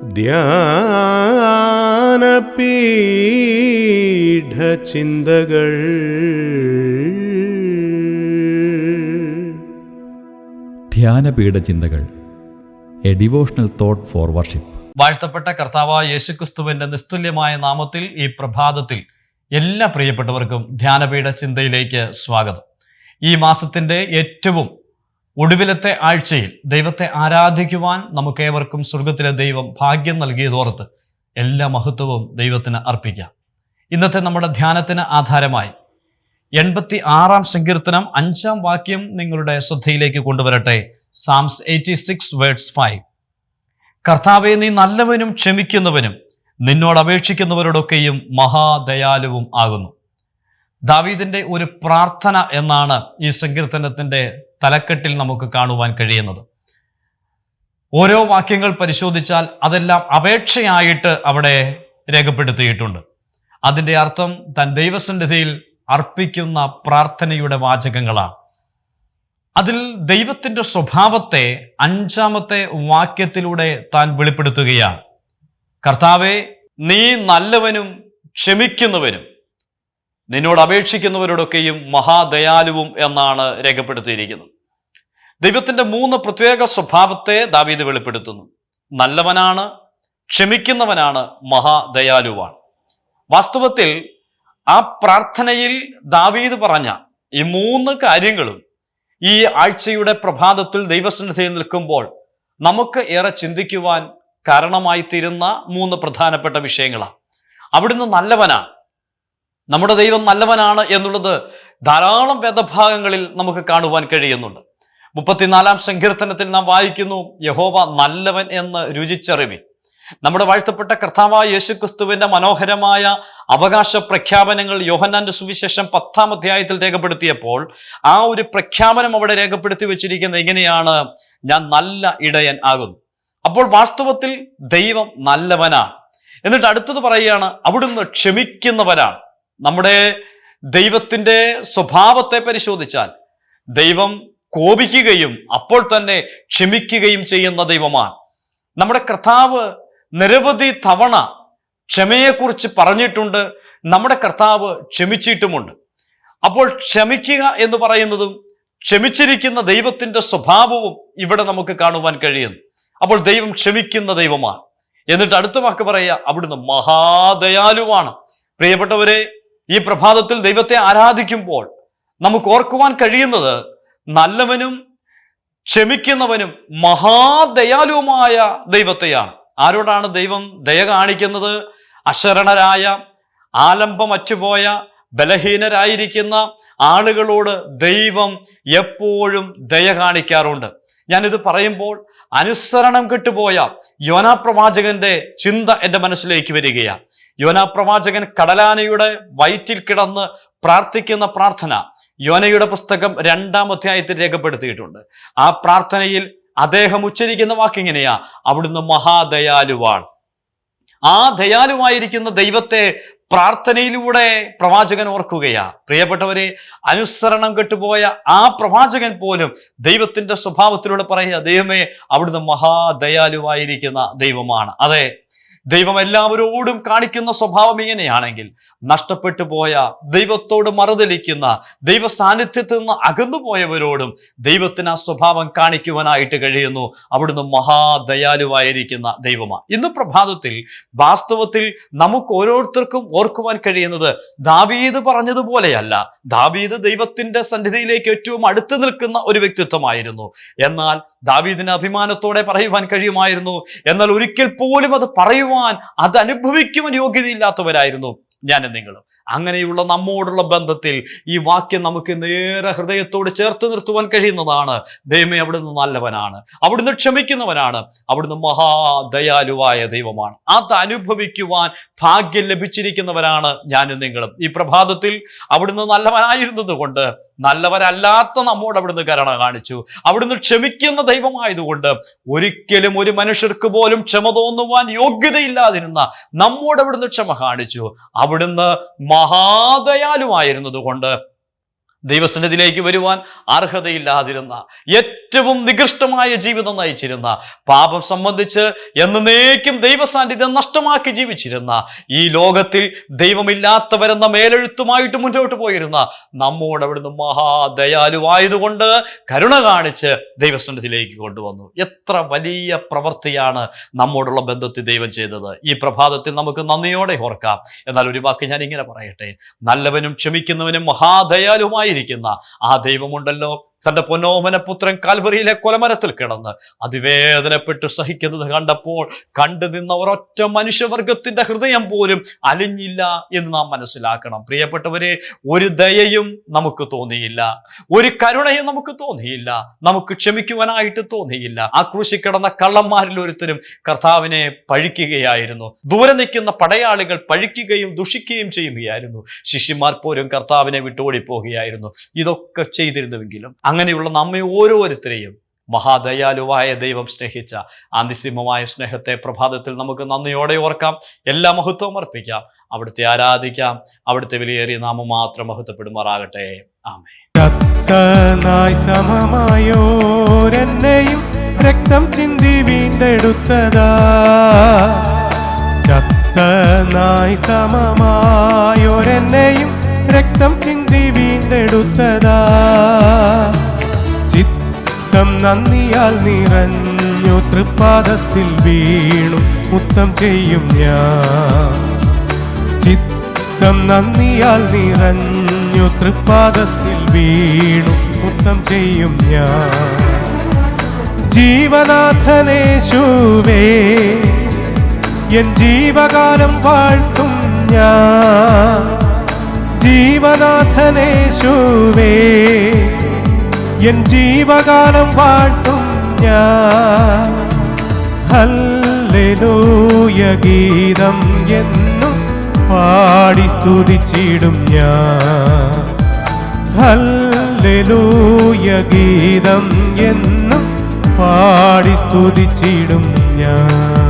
ധ്യാനപീഠചിന്തകൾ. ധ്യാനപീഠചിന്തകൾ, a devotional thought for worship. വാഴ്ത്തപ്പെട്ട കർത്താവായ യേശുക്രിസ്തുവിന്റെ നിസ്തുല്യമായ നാമത്തിൽ ഈ പ്രഭാതത്തിൽ എല്ലാ പ്രിയപ്പെട്ടവർക്കും ധ്യാനപീഠ ചിന്തയിലേക്ക് സ്വാഗതം. ഈ മാസത്തിന്റെ ഏറ്റവും ഒടുവിലത്തെ ആഴ്ചയിൽ ദൈവത്തെ ആരാധിക്കുവാൻ നമുക്കേവർക്കും സ്വർഗത്തിലെ ദൈവം ഭാഗ്യം നൽകിയതോർത്ത് എല്ലാ മഹത്വവും ദൈവത്തിന് അർപ്പിക്കാം. ഇന്നത്തെ നമ്മുടെ ധ്യാനത്തിന് ആധാരമായി 86 സങ്കീർത്തനം 5 വാക്യം നിങ്ങളുടെ ശ്രദ്ധയിലേക്ക് കൊണ്ടുവരട്ടെ. സാംസ് 86 വേർഡ്സ് 5. കർത്താവേ, നീ നല്ലവനും ക്ഷമിക്കുന്നവനും നിന്നോട് അപേക്ഷിക്കുന്നവരോടൊക്കെയും മഹാദയാലുവും ആകുന്നു. ദാവീദിന്റെ ഒരു പ്രാർത്ഥന എന്നാണ് ഈ സങ്കീർത്തനത്തിന്റെ തലക്കെട്ടിൽ നമുക്ക് കാണുവാൻ കഴിയുന്നത്. ഓരോ വാക്യങ്ങൾ പരിശോധിച്ചാൽ അതെല്ലാം അപേക്ഷയായിട്ട് അവിടെ രേഖപ്പെടുത്തിയിട്ടുണ്ട്. അതിൻ്റെ അർത്ഥം താൻ ദൈവസന്നിധിയിൽ അർപ്പിക്കുന്ന പ്രാർത്ഥനയുടെ വാചകങ്ങളാണ്. അതിൽ ദൈവത്തിൻ്റെ സ്വഭാവത്തെ 5-ാമത്തെ വാക്യത്തിലൂടെ താൻ വെളിപ്പെടുത്തുകയാണ്. കർത്താവേ, നീ നല്ലവനും ക്ഷമിക്കുന്നവനും നിന്നോട് അപേക്ഷിക്കുന്നവരോടൊക്കെയും മഹാദയാലുവും എന്നാണ് രേഖപ്പെടുത്തിയിരിക്കുന്നത്. ദൈവത്തിൻ്റെ 3 പ്രത്യേക സ്വഭാവത്തെ ദാവീദ് വെളിപ്പെടുത്തുന്നു. നല്ലവനാണ്, ക്ഷമിക്കുന്നവനാണ്, മഹാദയാലുവാണ്. വാസ്തവത്തിൽ ആ പ്രാർത്ഥനയിൽ ദാവീദ് പറഞ്ഞ ഈ 3 കാര്യങ്ങളും ഈ ആഴ്ചയുടെ പ്രഭാതത്തിൽ ദൈവസന്നിധിയിൽ നിൽക്കുമ്പോൾ നമുക്ക് ഏറെ ചിന്തിക്കുവാൻ കാരണമായി തീരുന്ന 3 പ്രധാനപ്പെട്ട വിഷയങ്ങളാണ്. അവിടുന്ന് നല്ലവനാണ്, നമ്മുടെ ദൈവം നല്ലവനാണ് എന്നുള്ളത് ധാരാളം വേദഭാഗങ്ങളിൽ നമുക്ക് കാണുവാൻ കഴിയുന്നുണ്ട്. 34-ാം സങ്കീർത്തനത്തിൽ നാം വായിക്കുന്നു, യഹോവ നല്ലവൻ എന്ന് രുചിച്ചറിവിൻ. നമ്മുടെ വാഴ്ത്തപ്പെട്ട കർത്താവായ യേശുക്രിസ്തുവിന്റെ മനോഹരമായ അവകാശ പ്രഖ്യാപനങ്ങൾ യോഹന്നാന്റെ സുവിശേഷം 10-ാം അധ്യായത്തിൽ രേഖപ്പെടുത്തിയപ്പോൾ ആ ഒരു പ്രഖ്യാപനം അവിടെ രേഖപ്പെടുത്തി വെച്ചിരിക്കുന്നത് എങ്ങനെയാണ്? ഞാൻ നല്ല ഇടയൻ ആകുന്നു. അപ്പോൾ വാസ്തവത്തിൽ ദൈവം നല്ലവനാണ്. എന്നിട്ട് അടുത്തത് പറയുകയാണ്, അവിടുന്ന് ക്ഷമിക്കുന്നവനാണ്. നമ്മുടെ ദൈവത്തിന്റെ സ്വഭാവത്തെ പരിശോധിച്ചാൽ ദൈവം കോപിക്കുകയും അപ്പോൾ തന്നെ ക്ഷമിക്കുകയും ചെയ്യുന്ന ദൈവമാണ്. നമ്മുടെ കർത്താവ് നിരവധി തവണ ക്ഷമയെക്കുറിച്ച് പറഞ്ഞിട്ടുണ്ട്. നമ്മുടെ കർത്താവ് ക്ഷമിച്ചിട്ടുമുണ്ട്. അപ്പോൾ ക്ഷമിക്കുക എന്ന് പറയുന്നതും ക്ഷമിച്ചിരിക്കുന്ന ദൈവത്തിന്റെ സ്വഭാവവും ഇവിടെ നമുക്ക് കാണുവാൻ കഴിയുന്നു. അപ്പോൾ ദൈവം ക്ഷമിക്കുന്ന ദൈവമാണ്. എന്നിട്ട് അടുത്ത വാക്ക് പറയുക, അവിടുന്ന് മഹാദയാലുവാണ്. പ്രിയപ്പെട്ടവരെ, ഈ പ്രഭാതത്തിൽ ദൈവത്തെ ആരാധിക്കുമ്പോൾ നമുക്ക് ഓർക്കുവാൻ കഴിയുന്നത് നല്ലവനും ക്ഷമിക്കുന്നവനും മഹാദയാലുവുമായ ദൈവത്തെയാണ്. ആരോടാണ് ദൈവം ദയ കാണിക്കുന്നത്? അശരണരായ, ആലംബമറ്റുപോയ, ബലഹീനരായിരിക്കുന്ന ആളുകളോട് ദൈവം എപ്പോഴും ദയ കാണിക്കാറുണ്ട്. ഞാനിത് പറയുമ്പോൾ അനുസരണം കെട്ടുപോയ യോനാ പ്രവാചകന്റെ ചിന്ത എൻ്റെ മനസ്സിലേക്ക് വരികയാണ്. യോനാ പ്രവാചകൻ കടലാനയുടെ വയറ്റിൽ കിടന്ന് പ്രാർത്ഥിക്കുന്ന പ്രാർത്ഥന യോനയുടെ പുസ്തകം 2-ാം അധ്യായത്തിൽ രേഖപ്പെടുത്തിയിട്ടുണ്ട്. ആ പ്രാർത്ഥനയിൽ അദ്ദേഹം ഉച്ചരിക്കുന്ന വാക്കിങ്ങനെയാ, അവിടുന്ന് മഹാദയാലുവാണ്. ആ ദയാലുവായിരിക്കുന്ന ദൈവത്തെ പ്രാർത്ഥനയിലൂടെ പ്രവാചകൻ ഓർക്കുകയാ. പ്രിയപ്പെട്ടവരെ, അനുസരണം കെട്ടുപോയ ആ പ്രവാചകൻ പോലും ദൈവത്തിന്റെ സ്വഭാവത്തിലൂടെ പറയുക, ദൈവമേ, അവിടുന്ന് മഹാദയാലുവായിരിക്കുന്ന ദൈവമാണ്. അതെ, ദൈവം എല്ലാവരോടും കാണിക്കുന്ന സ്വഭാവം ഇങ്ങനെയാണെങ്കിൽ നഷ്ടപ്പെട്ടു പോയ, ദൈവത്തോട് മറുതലിക്കുന്ന, ദൈവ സാന്നിധ്യത്തിൽ നിന്ന് അകന്നുപോയവരോടും ദൈവത്തിന് ആ സ്വഭാവം കാണിക്കുവാനായിട്ട് കഴിയുന്നു. അവിടുന്ന് മഹാദയാലുവായിരിക്കുന്ന ദൈവമാണ്. ഇന്ന് പ്രഭാതത്തിൽ വാസ്തവത്തിൽ നമുക്ക് ഓരോരുത്തർക്കും ഓർക്കുവാൻ കഴിയുന്നത് ദാവീദ് പറഞ്ഞതുപോലെയല്ല. ദാവീദ് ദൈവത്തിന്റെ സന്നിധിയിലേക്ക് ഏറ്റവും അടുത്ത് നിൽക്കുന്ന ഒരു വ്യക്തിത്വമായിരുന്നു. എന്നാൽ ദാവീദിന് അഭിമാനത്തോടെ പറയുവാൻ കഴിയുമായിരുന്നു. എന്നാൽ ഒരിക്കൽ പോലും അത് പറയുവാൻ, അത് അനുഭവിക്കുവാൻ യോഗ്യതയില്ലാത്തവരായിരുന്നു ഞാനും നിങ്ങളും. അങ്ങനെയുള്ള നമ്മോടുള്ള ബന്ധത്തിൽ ഈ വാക്യം നമുക്ക് നേരെ ഹൃദയത്തോട് ചേർത്ത് നിർത്തുവാൻ കഴിയുന്നതാണ്. ദൈവമേ, അവിടുന്ന് നല്ലവനാണ്, അവിടുന്ന് ക്ഷമിക്കുന്നവനാണ്, അവിടുന്ന് മഹാദയാലുവായ ദൈവമാണ്. അത് അനുഭവിക്കുവാൻ ഭാഗ്യം ലഭിച്ചിരിക്കുന്നവരാണ് ഞാനും നിങ്ങളും. ഈ പ്രഭാതത്തിൽ അവിടുന്ന് നല്ലവനായിരുന്നത് കൊണ്ട് നല്ലവരല്ലാത്ത നമ്മോട് അവിടുന്ന് കരുണ കാണിച്ചു. അവിടുന്ന് ക്ഷമിക്കുന്ന ദൈവമായതുകൊണ്ട് ഒരിക്കലും ഒരു മനുഷ്യർക്ക് പോലും ക്ഷമ തോന്നുവാൻ യോഗ്യതയില്ലാതിരുന്ന നമ്മോട് അവിടുന്ന് ക്ഷമ കാണിച്ചു. അവിടുന്ന് മഹാദയാലുമായിരുന്നത് കൊണ്ട് ദൈവസന്നിധിയിലേക്ക് വരുവാൻ അർഹതയില്ലാതിരുന്ന, ഏറ്റവും നികൃഷ്ടമായ ജീവിതം നയിച്ചിരുന്ന, പാപം സംബന്ധിച്ച് എന്നേക്കും ദൈവസാന്നിധ്യം നഷ്ടമാക്കി ജീവിച്ചിരുന്ന, ഈ ലോകത്തിൽ ദൈവമില്ലാത്തവരെന്ന മേലെഴുത്തുമായിട്ട് മുന്നോട്ട് പോയിരുന്ന നമ്മോട് അവിടുന്ന് മഹാദയാലുവായതുകൊണ്ട് കരുണ കാണിച്ച് ദൈവസന്നിധിയിലേക്ക് കൊണ്ടുവന്നു. എത്ര വലിയ പ്രവൃത്തിയാണ് നമ്മോടുള്ള ബന്ധത്തിൽ ദൈവം ചെയ്തത്. ഈ പ്രഭാതത്തിൽ നമുക്ക് നന്ദിയോടെ ഓർക്കാം. എന്നാൽ ഒരു വാക്ക് ഞാൻ ഇങ്ങനെ പറയട്ടെ, നല്ലവനും ക്ഷമിക്കുന്നവനും മഹാദയാലുമായി ആ ദൈവമുണ്ടല്ലോ, തന്റെ പൊന്നോമന പുത്രൻ കാൽവറിയിലെ കൊലമരത്തിൽ കിടന്ന് അതിവേദനപ്പെട്ട് സഹിക്കുന്നത് കണ്ടപ്പോൾ കണ്ടു നിന്ന ഒരൊറ്റ മനുഷ്യവർഗത്തിന്റെ ഹൃദയം പോലും അലിഞ്ഞില്ല എന്ന് നാം മനസ്സിലാക്കണം. പ്രിയപ്പെട്ടവരെ, ഒരു ദയയും നമുക്ക് തോന്നിയില്ല, ഒരു കരുണയും നമുക്ക് തോന്നിയില്ല, നമുക്ക് ക്ഷമിക്കുവാനായിട്ട് തോന്നിയില്ല. ആ ക്രൂശിൽ കിടന്ന കള്ളന്മാരിൽ ഒരുത്തരും കർത്താവിനെ പഴിക്കുകയായിരുന്നു. ദൂരെ നിൽക്കുന്ന പടയാളികൾ പഴിക്കുകയും ദുഷിക്കുകയും ചെയ്യുകയായിരുന്നു. ശിഷ്യന്മാർ പോലും കർത്താവിനെ വിട്ടോടിപ്പോകുകയായിരുന്നു. ഇതൊക്കെ ചെയ്തിരുന്നുവെങ്കിലും അങ്ങനെയുള്ള നമ്മെ ഓരോരുത്തരെയും മഹാദയാലുവായ ദൈവം സ്നേഹിച്ച ആ നിസ്സീമമായ സ്നേഹത്തെ പ്രഭാതത്തിൽ നമുക്ക് നന്ദിയോടെ ഓർക്കാം. എല്ലാ മഹത്വവും അർപ്പിക്കാം, അവിടുത്തെ ആരാധിക്കാം. അവിടുത്തെ വിലയേറിയ നാമം മാത്രം മഹത്വപ്പെടുമാറാകട്ടെ. ആമേൻ. സമമായോരെന്നെയും രക്തം ചിന്തി വീണ്ടെടുത്തതാ, ചത്തനായി സമമായോരെന്നെയും രക്തം ചിന്തി വീണ്ടെടുത്തതാ. ചിത്തം നന്ദിയാൽ നിറഞ്ഞു തൃപ്പാദത്തിൽ വീണു മുത്തം ചെയ്യും ഞാൻ. ചിത്തം നന്ദിയാൽ നിറഞ്ഞു തൃപ്പാദത്തിൽ വീണു മുത്തം ചെയ്യും ഞാൻ. ജീവനാഥനേശുവേ എൻ ജീവകാലം വാഴ്ത്തും ഞാൻ. ജീവനാഥനേശുവേ എൻ ജീവകാലം വാഴ്ത്തും ഞാൻ. ഹല്ലേലൂയ ഗീതം എന്നും പാടി സ്തുതിച്ചിടും ഞാൻ. ഹല്ലേലൂയ ഗീതം എന്നും പാടി സ്തുതിച്ചിടും ഞാൻ.